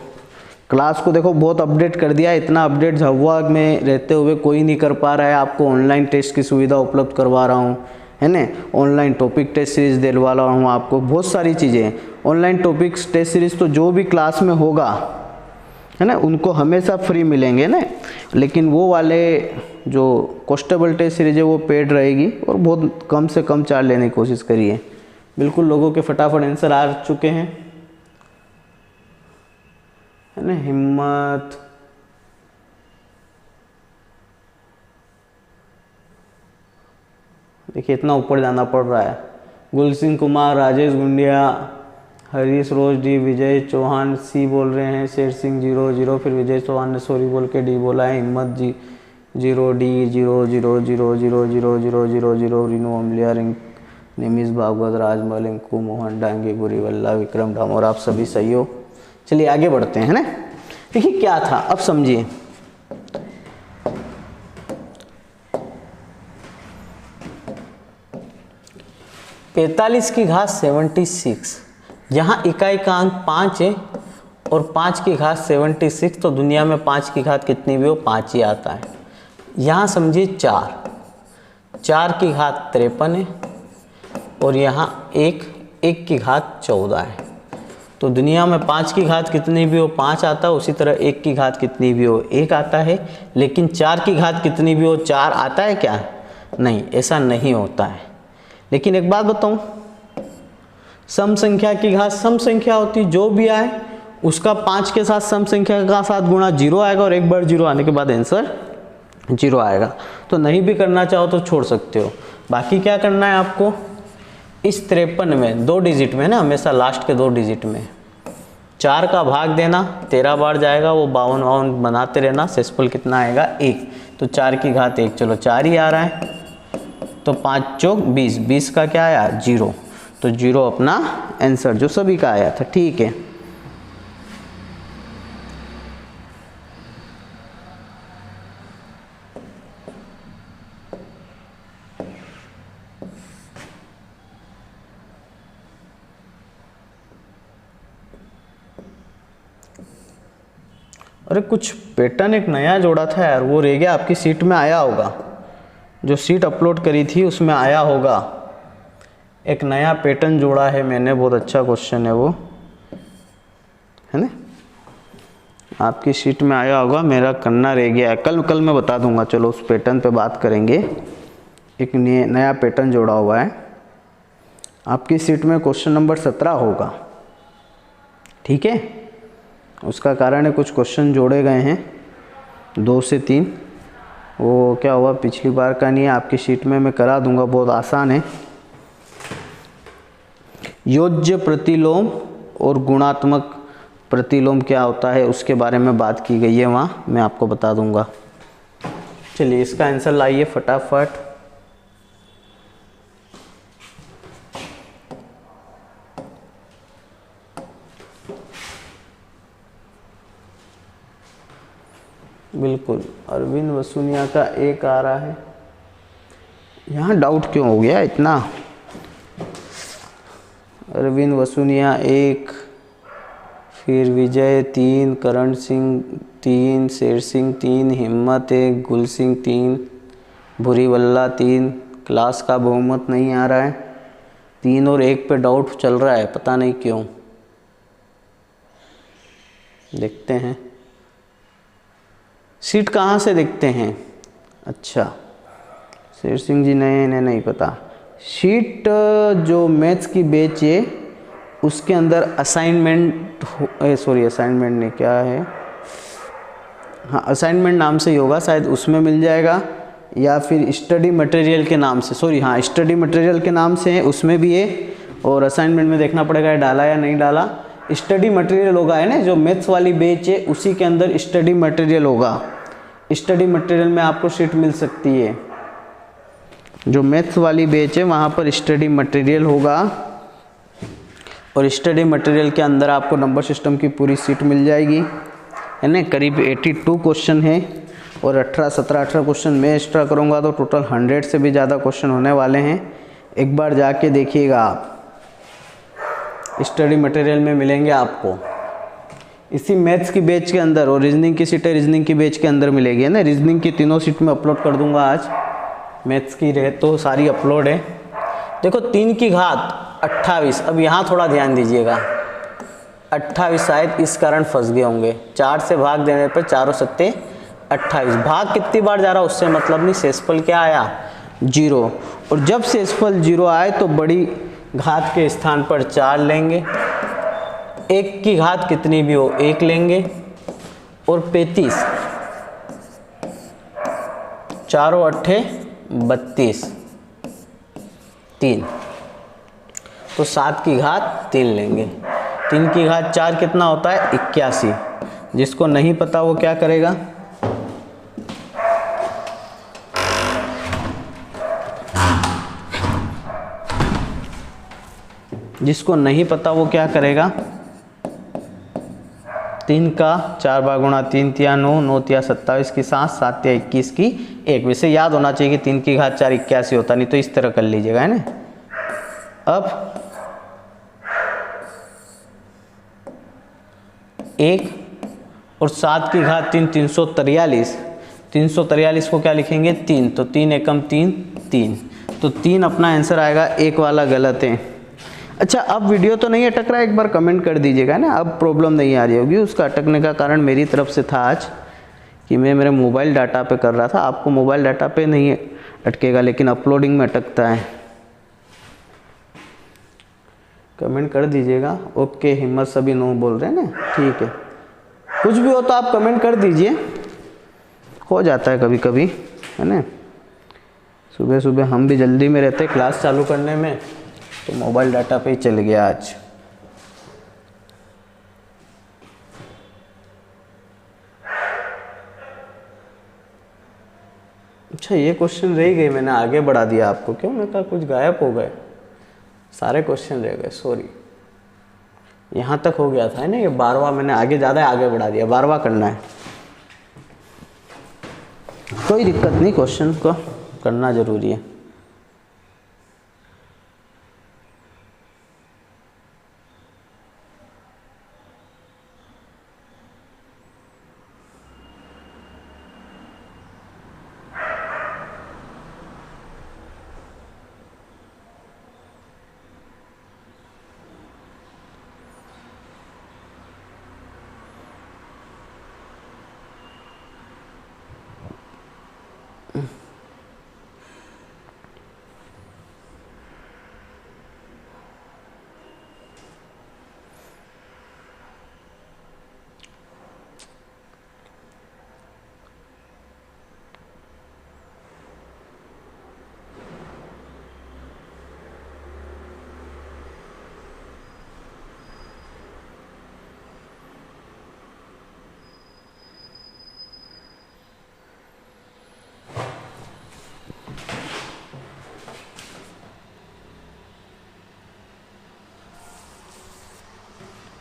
क्लास को देखो बहुत अपडेट कर दिया है। इतना अपडेट झाबुआ में रहते हुए कोई नहीं कर पा रहा है। आपको ऑनलाइन टेस्ट की सुविधा उपलब्ध करवा रहा हूँ, है ना। ऑनलाइन टॉपिक टेस्ट सीरीज दिलवा रहा हूँ आपको, बहुत सारी चीज़ें। ऑनलाइन टॉपिक टेस्ट सीरीज तो जो भी क्लास में होगा, है ना, उनको हमेशा फ्री मिलेंगे ना। लेकिन वो वाले जो कॉन्स्टेबल टेस्ट सीरीज है वो पेड रहेगी, और बहुत कम से कम चार्ज लेने की कोशिश करिए। बिल्कुल लोगों के फटाफट आंसर आ चुके हैं, है ना। हिम्मत, देखिए इतना ऊपर जाना पड़ रहा है। गुलसिंह कुमार, राजेश गुंडिया, हरीश रोज डी, विजय चौहान सी बोल रहे हैं, शेर सिंह 0 फिर विजय चौहान ने सॉरी बोल के डी बोला है। हिम्मत जी 0 डी 0 0 0 0 0 0 0 0 रीनू अमलिया, रिंग निमिष भागवत, राजमल, इंकू मोहन डांगे, गुरीवल्ला, विक्रम डामोर, आप सभी सही हो। चलिए आगे बढ़ते हैं, है ना। देखिए क्या था, अब समझिए। पैंतालीस की घात 76, यहाँ इकाई का अंक 5 है और 5 की घात 76, तो दुनिया में 5 की घात कितनी भी हो 5 ही आता है। यहाँ समझिए 4 की घात 53 है और यहाँ 1 की घात 14 है। तो दुनिया में 5 की घात कितनी भी हो 5 आता है, उसी तरह 1 की घात कितनी भी हो 1 आता है। लेकिन 4 की घात कितनी भी हो 4 आता है क्या? नहीं, ऐसा नहीं होता है। लेकिन एक बात बताऊं, सम संख्या की घात सम संख्या होती, जो भी आए उसका 5 के साथ सम संख्या का साथ गुणा 0 आएगा, और एक बार 0 आने के बाद आंसर 0 आएगा। तो नहीं भी करना चाहो तो छोड़ सकते हो। बाकी क्या करना है आपको, इस 53 में 2 डिजिट में ना, हमेशा लास्ट के 2 डिजिट में 4 का भाग देना, 13 बार जाएगा, वो 52 बनाते रहना। शेषफल कितना आएगा 1, तो 4 की घात 1, चलो 4 ही आ रहा है। तो 5 चौक 20, 20 का क्या आया 0, तो 0 अपना आंसर जो सभी का आया था। ठीक है, अरे कुछ पैटर्न एक नया जोड़ा था यार, वो रह गया। आपकी सीट में आया होगा, जो सीट अपलोड करी थी उसमें आया होगा। एक नया पैटर्न जोड़ा है मैंने, बहुत अच्छा क्वेश्चन है वो, है ना, आपकी शीट में आया होगा, मेरा करना रह गया है, कल मैं बता दूंगा। चलो उस पैटर्न पे बात करेंगे। एक नया पैटर्न जोड़ा हुआ है आपकी शीट में, क्वेश्चन नंबर 17 होगा, ठीक है। उसका कारण है कुछ क्वेश्चन जोड़े गए हैं 2 से 3, वो क्या हुआ पिछली बार का नहीं है, आपकी शीट में मैं करा दूंगा, बहुत आसान है। योज्य प्रतिलोम और गुणात्मक प्रतिलोम क्या होता है उसके बारे में बात की गई है वहाँ, मैं आपको बता दूंगा। चलिए इसका आंसर लाइए फटाफट। बिल्कुल, अरविंद वसूनिया का एक आ रहा है। यहाँ डाउट क्यों हो गया इतना? अरविंद वसूनिया 1, फिर विजय 3, करण सिंह 3, शेर सिंह 3, हिम्मत 1, गुल सिंह 3, भूरीवल्ला 3। क्लास का बहुमत नहीं आ रहा है, 3 और 1 पे डाउट चल रहा है, पता नहीं क्यों, देखते हैं। सीट कहाँ से देखते हैं? अच्छा, शेर सिंह जी नहीं, इन्हें नहीं पता। शीट जो मैथ्स की बैच है उसके अंदर असाइनमेंट, असाइनमेंट नहीं, क्या है, हाँ असाइनमेंट नाम से ही होगा शायद, उसमें मिल जाएगा, या फिर स्टडी मटेरियल के नाम से, हाँ स्टडी मटेरियल के नाम से है, उसमें भी है। और असाइनमेंट में देखना पड़ेगा डाला या नहीं डाला। स्टडी मटेरियल होगा, है ना, जो मैथ्स वाली बैच है उसी के अंदर स्टडी मटेरियल होगा। स्टडी मटेरियल में आपको शीट मिल सकती है, जो मैथ्स वाली बैच है वहाँ पर स्टडी मटेरियल होगा, और स्टडी मटेरियल के अंदर आपको नंबर सिस्टम की पूरी सीट मिल जाएगी, है ना। करीब 82 क्वेश्चन है, और 17-18 क्वेश्चन मैं एक्स्ट्रा करूँगा तो टोटल 100 से भी ज़्यादा क्वेश्चन होने वाले हैं। एक बार जाके देखिएगा आप, स्टडी मटेरियल में मिलेंगे आपको इसी मैथ्स की बैच के अंदर, और रीजनिंग की सीटें रीजनिंग की बैच के अंदर मिलेगी, है ना। रीजनिंग की तीनों सीट में अपलोड कर दूंगा आज, मैथ्स की रहे तो सारी अपलोड है। देखो 3 की घात 28, अब यहाँ थोड़ा ध्यान दीजिएगा, 28 शायद इस कारण फंस गए होंगे, 4 से भाग देने पर 4 और 7 28, भाग कितनी बार जा रहा उससे मतलब नहीं, शेषफल क्या आया 0, और जब शेषफल 0 आए तो बड़ी घात के स्थान पर 4 लेंगे, 1 की घात कितनी भी हो 1 लेंगे, और 35, 4 और 8 32, 3, तो 7 की घात 3 लेंगे। 3 की घात 4 कितना होता है 81। जिसको नहीं पता वो क्या करेगा, जिसको नहीं पता वो क्या करेगा, 3 का 4 बार गुणा 3 तिया 9, 9 तिया 27 की 7, 7 तिया 21 की 1। वैसे याद होना चाहिए कि 3 की घात 4 81 होता, नहीं तो इस तरह कर लीजिएगा, है ना। अब 1 और 7 की घात 3 343, 343 को क्या लिखेंगे 3, तो 3 एकम 3 3, तो 3 अपना आंसर आएगा। 1 वाला गलत है। अच्छा, अब वीडियो तो नहीं अटक रहा है, एक बार कमेंट कर दीजिएगा ना, अब प्रॉब्लम नहीं आ रही होगी। उसका अटकने का कारण मेरी तरफ से था आज कि मैं मेरे मोबाइल डाटा पे कर रहा था, आपको मोबाइल डाटा पे नहीं अटकेगा लेकिन अपलोडिंग में अटकता है। कमेंट कर दीजिएगा। ओके, हिम्मत सभी नो बोल रहे हैं ना, ठीक है। कुछ भी हो तो आप कमेंट कर दीजिए, हो जाता है कभी कभी, है ना। सुबह सुबह हम भी जल्दी में रहते क्लास चालू करने में, तो मोबाइल डाटा पे ही चल गया आज। अच्छा, ये क्वेश्चन रह गए, मैंने आगे बढ़ा दिया आपको, क्यों, मैं कहा कुछ गायब हो गए, सारे क्वेश्चन रह गए, सॉरी। यहाँ तक हो गया था, है ना, ये 12वां मैंने आगे ज़्यादा आगे बढ़ा दिया, 12वां करना है। कोई दिक्कत नहीं, क्वेश्चन को करना जरूरी है।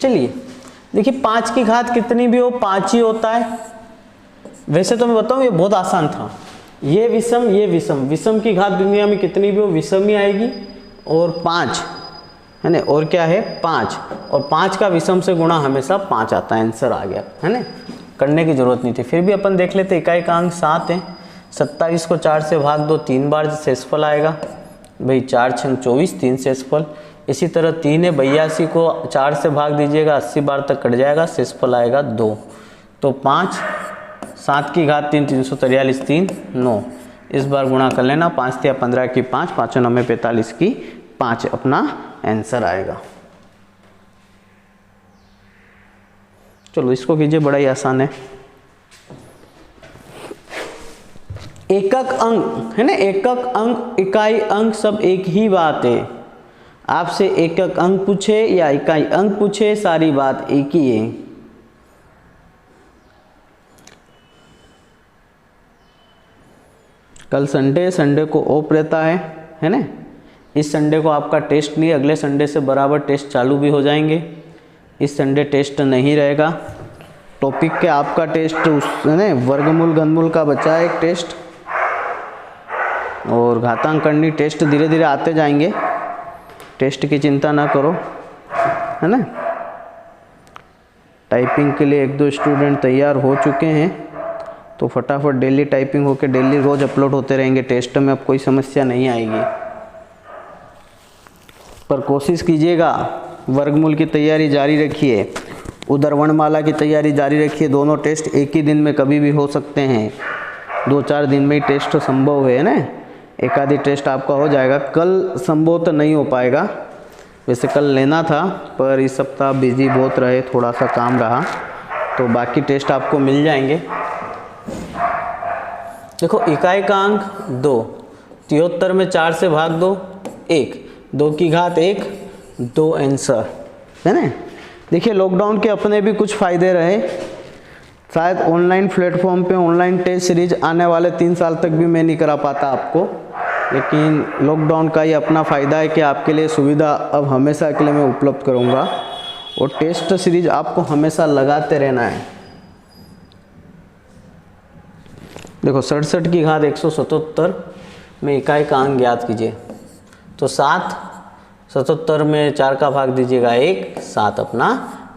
चलिए देखिए 5 की घात कितनी भी हो 5 ही होता है। वैसे तो मैं बताऊं ये बहुत आसान था, ये विषम ये विषम, विषम की घात दुनिया में कितनी भी हो विषम ही आएगी, और 5 है ना, और क्या है 5, और 5 का विषम से गुणा हमेशा 5 आता है, आंसर आ गया है ना, करने की जरूरत नहीं थी। फिर भी अपन देख लेते, इकाई का अंक 7 है, 27 को 4 से भाग दो 3 बार शेषफल आएगा भाई, 4 छंग 24 3 शेषफल। इसी तरह 3 है 82 को 4 से भाग दीजिएगा 80 बार तक कट जाएगा, शेषफल आएगा 2। तो 5, 7 की घात 3 343 3 9, इस बार गुणा कर लेना, 5 तिया 15 की 5, 5 9 45 की 5 अपना आंसर आएगा। चलो इसको कीजिए, बड़ा ही आसान है। एकक अंक है ना, एकक अंक इकाई अंक सब एक ही बात है। आपसे एकक अंक पूछे या इकाई अंक पूछे, सारी बात एक ही है। कल संडे को ऑफ रहता है ना, इस संडे को आपका टेस्ट नहीं, अगले संडे से बराबर टेस्ट चालू भी हो जाएंगे। इस संडे टेस्ट नहीं रहेगा, टॉपिक के आपका टेस्ट है ना, वर्गमूल घनमूल का बचा है एक टेस्ट, और घातांक करनी टेस्ट धीरे धीरे आते जाएंगे, टेस्ट की चिंता ना करो है ना। टाइपिंग के लिए 1-2 स्टूडेंट तैयार हो चुके हैं, तो फटाफट डेली टाइपिंग होकर डेली रोज अपलोड होते रहेंगे, टेस्ट में अब कोई समस्या नहीं आएगी। पर कोशिश कीजिएगा, वर्गमूल की तैयारी जारी रखिए, उधर वर्णमाला की तैयारी जारी रखिए। दोनों टेस्ट एक ही दिन में कभी भी हो सकते हैं, 2-4 दिन में ही टेस्ट संभव है ना, एक आधी टेस्ट आपका हो जाएगा। कल संभव तो नहीं हो पाएगा, वैसे कल लेना था पर इस सप्ताह बिजी बहुत रहे, थोड़ा सा काम रहा, तो बाकी टेस्ट आपको मिल जाएंगे। देखो इकाई का अंक 2, 73 में 4 से भाग दो 1, 2 की घात 1, 2 आंसर है ना। देखिए लॉकडाउन के अपने भी कुछ फ़ायदे रहे, शायद ऑनलाइन प्लेटफॉर्म पे ऑनलाइन टेस्ट सीरीज आने वाले 3 साल तक भी मैं नहीं करा पाता आपको, लेकिन लॉकडाउन का ये अपना फ़ायदा है कि आपके लिए सुविधा अब हमेशा के लिए मैं उपलब्ध करूँगा, और टेस्ट सीरीज आपको हमेशा लगाते रहना है। देखो 67 की घात 177 में इकाई का अंक ज्ञात कीजिए, तो 7, 77 में 4 का भाग दीजिएगा 1, 7 अपना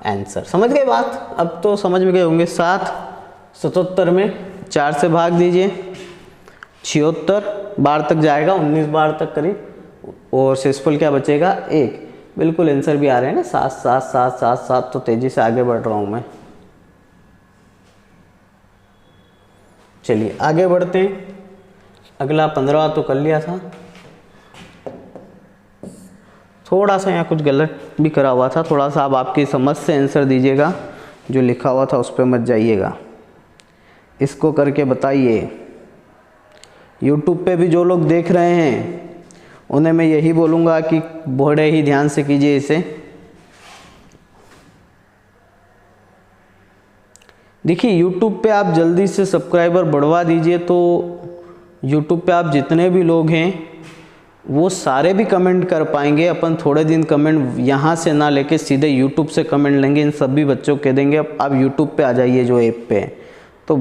आंसर। समझ गए बात, अब तो समझ में गए होंगे। 7, 77 में 4 से भाग दीजिए, 76 बार तक जाएगा, 19 बार तक करीब, और शेषफल क्या बचेगा 1। बिल्कुल आंसर भी आ रहे हैं ना, 7 7 7 7 7, तो तेजी से आगे बढ़ रहा हूँ मैं। चलिए आगे बढ़ते हैं, अगला 15 तो कर लिया था, थोड़ा सा यहाँ कुछ गलत भी करा हुआ था, थोड़ा सा आप आपकी समझ से आंसर दीजिएगा, जो लिखा हुआ था उस पर मत जाइएगा। इसको करके बताइए। YouTube पे भी जो लोग देख रहे हैं उन्हें मैं यही बोलूँगा कि बड़े ही ध्यान से कीजिए इसे। देखिए YouTube पे आप जल्दी से सब्सक्राइबर बढ़वा दीजिए, तो YouTube पे आप जितने भी लोग हैं वो सारे भी कमेंट कर पाएंगे। अपन थोड़े दिन कमेंट यहाँ से ना लेके सीधे YouTube से कमेंट लेंगे, इन सभी बच्चों को कह देंगे अब आप YouTube पे आ जाइए जो ऐप पे, तो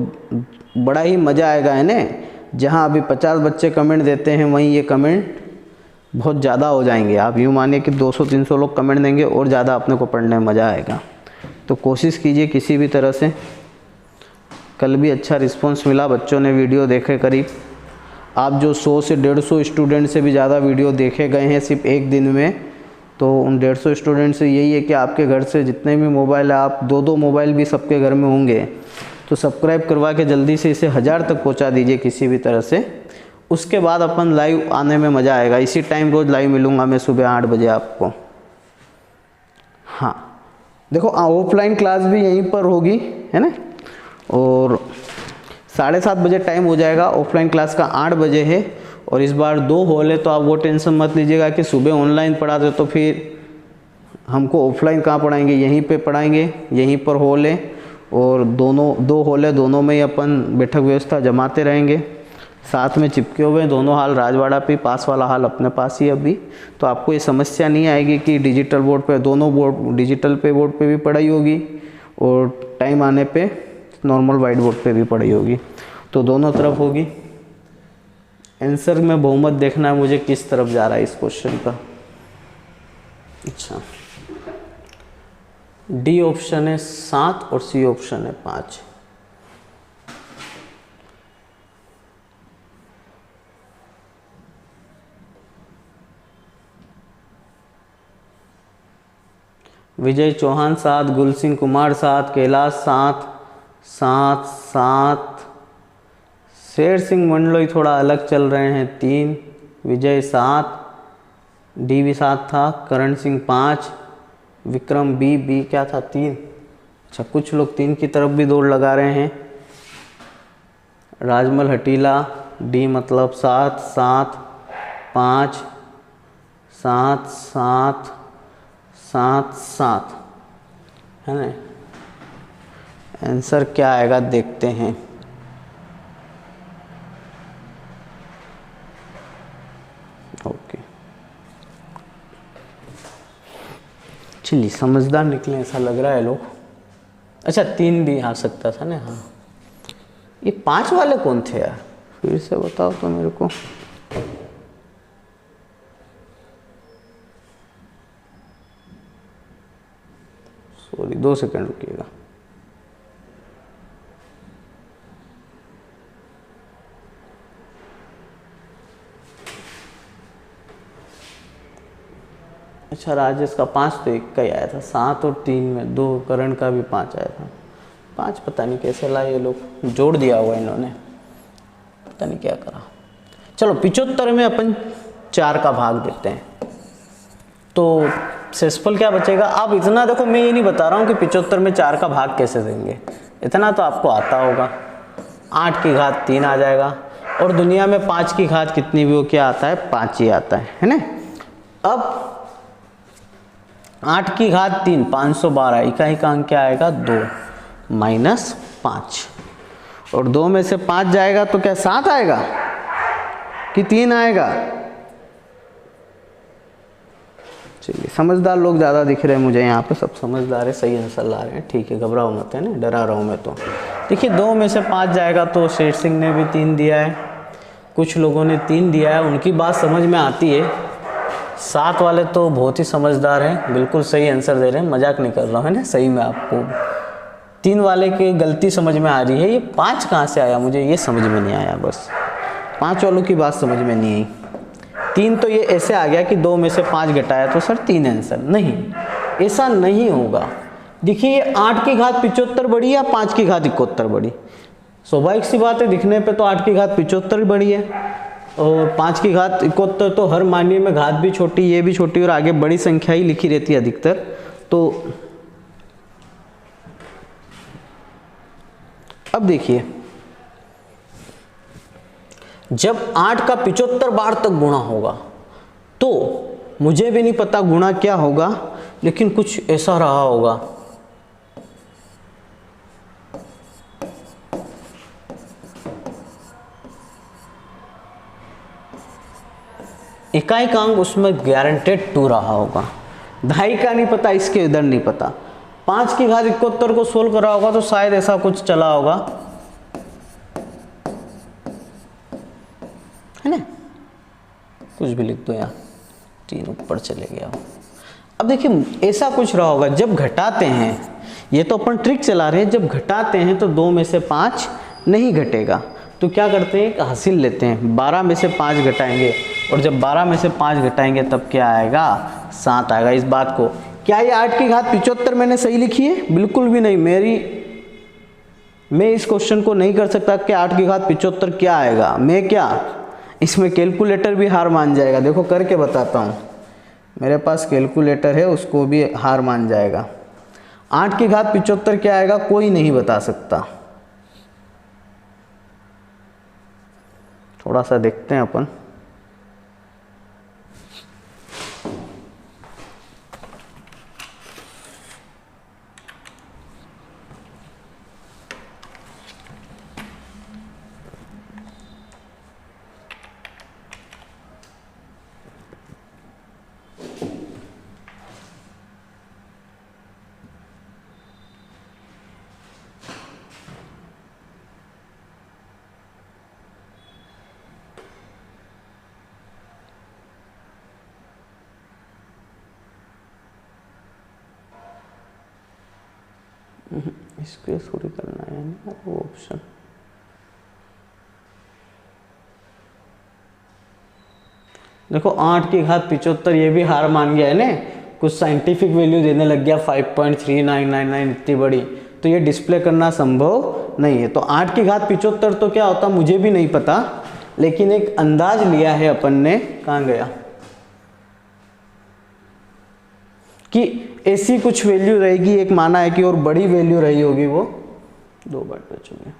बड़ा ही मज़ा आएगा है ना। जहाँ अभी 50 बच्चे कमेंट देते हैं वहीं ये कमेंट बहुत ज़्यादा हो जाएंगे। आप यूँ मानिए कि 200-300 लोग कमेंट देंगे और ज़्यादा अपने को पढ़ने में मज़ा आएगा। तो कोशिश कीजिए किसी भी तरह से। कल भी अच्छा रिस्पॉन्स मिला, बच्चों ने वीडियो देखे करीब, आप जो 100 से 150 स्टूडेंट से भी ज़्यादा वीडियो देखे गए हैं सिर्फ एक दिन में, तो उन 150 स्टूडेंट से यही है कि आपके घर से जितने भी मोबाइल है, आप 2-2 मोबाइल भी सबके घर में होंगे, तो सब्सक्राइब करवा के जल्दी से इसे 1000 तक पहुंचा दीजिए किसी भी तरह से। उसके बाद अपन लाइव आने में मज़ा आएगा। इसी टाइम रोज़ लाइव मिलूँगा मैं सुबह 8 बजे आपको। हाँ देखो ऑफलाइन क्लास भी यहीं पर होगी है ना, और 7:30 बजे टाइम हो जाएगा। ऑफलाइन क्लास का 8 बजे है, और इस बार 2 हॉल है, तो आप वो टेंशन मत लीजिएगा कि सुबह ऑनलाइन पढ़ाते तो फिर हमको ऑफलाइन कहाँ पढ़ाएंगे, यहीं पे पढ़ाएंगे। यहीं पर हॉल है और 2 हॉल है, दोनों में ही अपन बैठक व्यवस्था जमाते रहेंगे। साथ में चिपके हुए हैं दोनों हाल राजवाड़ा पे, पास वाला हाल अपने पास ही अभी। तो आपको ये समस्या नहीं आएगी कि डिजिटल बोर्ड पे, दोनों बोर्ड डिजिटल पे बोर्ड पे भी पढ़ाई होगी और टाइम आने पे नॉर्मल वाइट बोर्ड पे भी पढ़ाई होगी, तो दोनों तरफ होगी। आंसर में बहुमत देखना है मुझे किस तरफ जा रहा है इस क्वेश्चन का। अच्छा, डी ऑप्शन है 7 और सी ऑप्शन है 5। विजय चौहान 7, गुलसिंह कुमार 7, कैलाश 7, 7 7, शेर सिंह मंडलोई थोड़ा अलग चल रहे हैं 3, विजय 7, डी भी 7 था, करण सिंह 5, विक्रम बी क्या था 3। अच्छा, कुछ लोग 3 की तरफ भी दौड़ लगा रहे हैं। राजमल हटीला डी मतलब 7 7 5 7 7 7 7 है ना। आंसर क्या आएगा देखते हैं। ओके, चलिए समझदार निकले ऐसा लग रहा है लोग। अच्छा, 3 भी आ सकता था ना। हाँ, ये 5 वाले कौन थे यार, फिर से बताओ तो मेरे को। सॉरी, 2 सेकंड रुकिएगा। अच्छा, राजेश का 5 तो 1 का ही आया था, 7 और 3 में 2, करण का भी 5 आया था। 5 पता नहीं कैसे लाए ये लोग, जोड़ दिया हुआ इन्होंने, पता नहीं क्या करा। चलो 75 में अपन 4 का भाग देते हैं तो शेषफल क्या बचेगा। अब इतना देखो, मैं ये नहीं बता रहा हूँ कि 75 में 4 का भाग कैसे देंगे, इतना तो आपको आता होगा। 8 की घात 3 आ जाएगा, और दुनिया में 5 की घात कितनी भी हो, क्या आता है, 5 ही आता है ना। अब 8 की घात 3 512, इकाई का अंक क्या आएगा 2 -5, और 2 में से 5 जाएगा तो क्या 7 आएगा कि 3 आएगा। चलिए, समझदार लोग ज़्यादा दिख रहे हैं मुझे यहाँ पे, सब समझदार है, सही आंसर ला रहे हैं। ठीक है, घबराओ मत, है ना, डरा रहा हूँ मैं तो। देखिए 2 में से 5 जाएगा तो शेर सिंह ने भी 3 दिया है, कुछ लोगों ने 3 दिया है, उनकी बात समझ में आती है। 7 वाले तो बहुत ही समझदार हैं, बिल्कुल सही आंसर दे रहे हैं, मजाक नहीं कर रहा हूँ, है ना, सही में। आपको 3 वाले की गलती समझ में आ रही है, ये 5 कहाँ से आया मुझे ये समझ में नहीं आया, बस 5 वालों की बात समझ में नहीं आई। 3 तो ये ऐसे आ गया कि 2 में से 5 घटाया तो सर 3 आंसर, नहीं, ऐसा नहीं होगा। देखिए 8 की घात 75 बड़ी या 5 की घात 71 बड़ी, स्वाभाविक सी बात है, दिखने पे तो 8 की घात 75 बड़ी है, और 5 की घात 71 तो हर मानवीय में घात भी छोटी, ये भी छोटी, और आगे बड़ी संख्या ही लिखी रहती है अधिकतर। तो अब देखिए, जब 8 का 75 बार तक गुणा होगा तो मुझे भी नहीं पता गुणा क्या होगा, लेकिन कुछ ऐसा रहा होगा। इकाई का अंक उसमें गारंटेड 2 रहा होगा, दहाई का नहीं पता, इसके इधर नहीं पता। 5 की घात 71 को सोल्व करा होगा तो शायद ऐसा कुछ चला होगा, है ना, कुछ भी लिख दो यहाँ, 3 ऊपर चले गया। अब देखिए ऐसा कुछ रहा होगा, जब घटाते हैं, ये तो अपन ट्रिक चला रहे हैं, जब घटाते हैं तो 2 में से 5 नहीं घटेगा, तो क्या करते हैं, एक हासिल लेते हैं, 12 में से 5 घटाएंगे, और जब 12 में से 5 घटाएंगे तब क्या आएगा, 7 आएगा। इस बात को, क्या ये 8 की घात 75 मैंने सही लिखी है, बिल्कुल भी नहीं। मैं इस क्वेश्चन को नहीं कर सकता कि 8 की घात 75 क्या आएगा, मैं क्या, इसमें कैलकुलेटर भी हार मान जाएगा। देखो करके बताता हूँ, मेरे पास कैलकुलेटर है, उसको भी हार मान जाएगा। 8 की घात 75 क्या आएगा, कोई नहीं बता सकता। थोड़ा सा देखते हैं अपन। इसको थोड़ी करना है ना वो ऑप्शन। देखो 8 की घात 75 ये भी हार मान गया है ना, कुछ साइंटिफिक वैल्यू देने लग गया 5.3999 इतनी बड़ी, तो ये डिस्प्ले करना संभव नहीं है। तो 8 की घात 75 तो क्या होता मुझे भी नहीं पता, लेकिन एक अंदाज लिया है अपन ने, कहाँ गया, कि ऐसी कुछ वैल्यू रहेगी, एक माना है कि और बड़ी वैल्यू रही होगी, वो 2 बार बचोगे,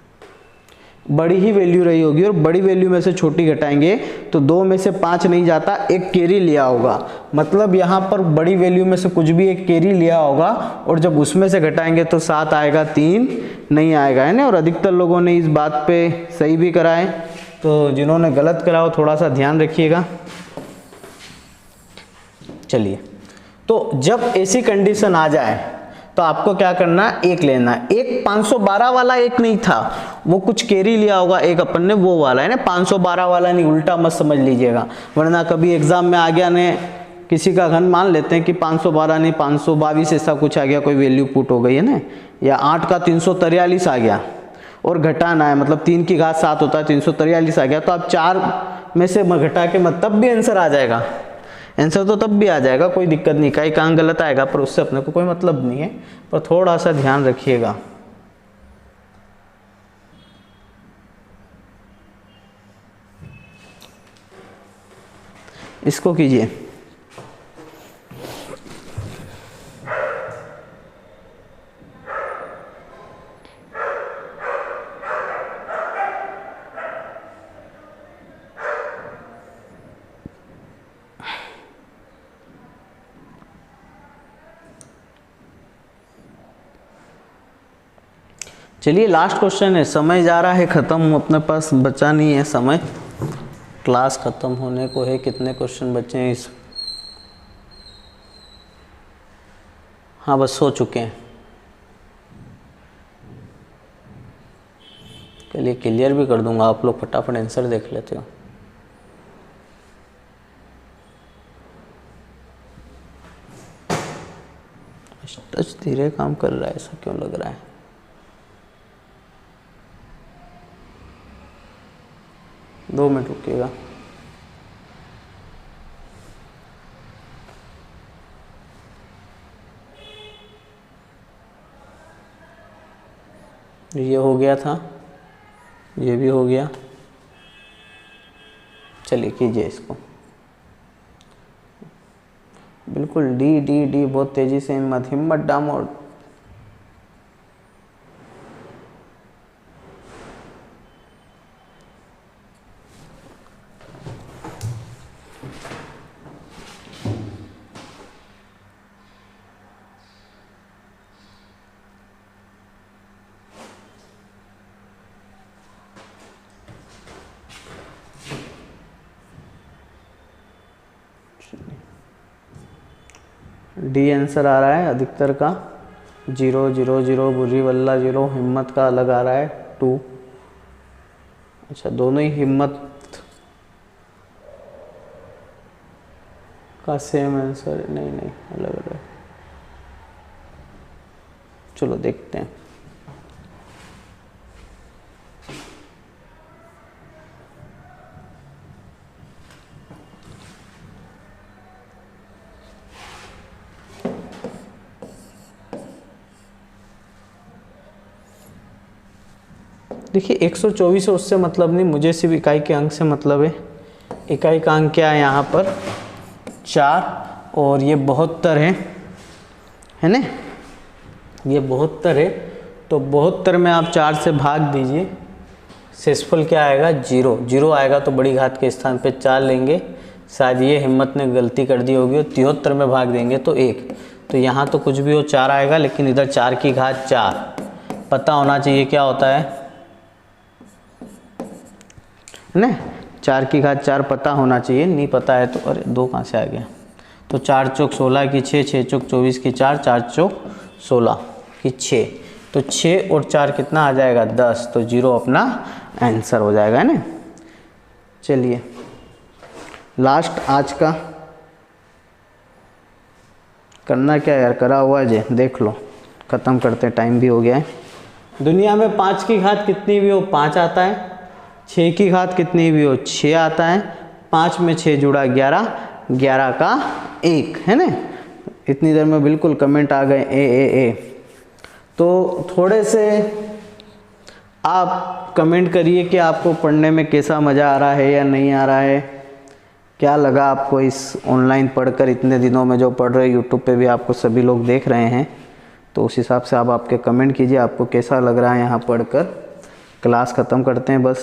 बड़ी ही वैल्यू रही होगी, और बड़ी वैल्यू में से छोटी घटाएंगे तो 2 में से 5 नहीं जाता, एक कैरी लिया होगा, मतलब यहाँ पर बड़ी वैल्यू में से कुछ भी एक कैरी लिया होगा, और जब उसमें से घटाएंगे तो 7 आएगा, 3 नहीं आएगा, है ना। और अधिकतर लोगों ने इस बात पे सही भी करा है, तो जिन्होंने गलत करा हो थोड़ा सा ध्यान रखिएगा। चलिए, तो जब ऐसी कंडीशन आ जाए तो आपको क्या करना, एक लेना है। एक 512 वाला एक नहीं था, वो कुछ कैरी लिया होगा एक अपन ने, वो वाला है ना, 512 वाला नहीं, उल्टा मत समझ लीजिएगा, वरना कभी एग्जाम में आ गया ने किसी का घन मान लेते हैं कि 512 नहीं 522 ऐसा कुछ आ गया, कोई वैल्यू पुट हो गई है ना, या 8 का 343 आ गया और घटाना है, मतलब 3 की घात 7 होता है, 343 आ गया, तो आप 4 में से घटा के मत, तब भी आंसर आ जाएगा, आंसर तो तब भी आ जाएगा, कोई दिक्कत नहीं, कई काम गलत आएगा पर उससे अपने को कोई मतलब नहीं है, पर थोड़ा सा ध्यान रखिएगा। इसको कीजिए, चलिए लास्ट क्वेश्चन है, समय जा रहा है ख़त्म, अपने पास बचा नहीं है समय, क्लास ख़त्म होने को है, कितने क्वेश्चन बचे हैं इस, हाँ बस हो चुके हैं, चलिए क्लियर भी कर दूंगा, आप लोग फटाफट आंसर देख लेते हो। टच धीरे काम कर रहा है, ऐसा क्यों लग रहा है? दो मिनट रुकिएगा। ये हो गया था, ये भी हो गया, चलिए कीजिए इसको, बिल्कुल डी डी डी, बहुत तेजी से हिम्मत डामो। डी आंसर आ रहा है अधिकतर का, 0 0 0, बुरी वल्ला 0, हिम्मत का अलग आ रहा है 2। अच्छा दोनों ही हिम्मत का सेम आंसर, नहीं नहीं अलग अलग, चलो देखते हैं। देखिए 124 और उससे मतलब नहीं, मुझे सिर्फ इकाई के अंक से मतलब है। इकाई का अंक क्या है यहाँ पर 4, और ये 72 है ना, ये 72 है, तो 72 में आप 4 से भाग दीजिए, शेषफल क्या आएगा 0, 0 आएगा तो बड़ी घात के स्थान पे 4 लेंगे, शायद ये हिम्मत ने गलती कर दी होगी, और 73 में भाग देंगे तो 1, तो यहाँ तो कुछ भी हो 4 आएगा, लेकिन इधर 4 की घात 4 पता होना चाहिए क्या होता है ना, 4 की घात 4 पता होना चाहिए, नहीं पता है तो अरे 2 कहाँ से आ गया, तो 4 चौक 16 की 6, 6 चौक 24 की 4, 4 चौक 16 की 6, तो 6 और 4 कितना आ जाएगा 10, तो 0 अपना आंसर हो जाएगा, है ना। चलिए लास्ट आज का करना क्या यार, करा हुआ है जे देख लो, ख़त्म करते हैं, टाइम भी हो गया है। दुनिया में 5 की घात कितनी भी हो 5 आता है, 6 की घात कितनी भी हो 6 आता है, 5 में 6 जुड़ा 11, 11 का 1 है ना। इतनी देर में बिल्कुल कमेंट आ गए ए। तो थोड़े से आप कमेंट करिए कि आपको पढ़ने में कैसा मज़ा आ रहा है या नहीं आ रहा है, क्या लगा आपको इस ऑनलाइन पढ़कर, इतने दिनों में जो पढ़ रहे यूट्यूब पे भी आपको सभी लोग देख रहे हैं, तो उस हिसाब से आप आपके कमेंट कीजिए आपको कैसा लग रहा है यहाँ पढ़कर। क्लास ख़त्म करते हैं बस।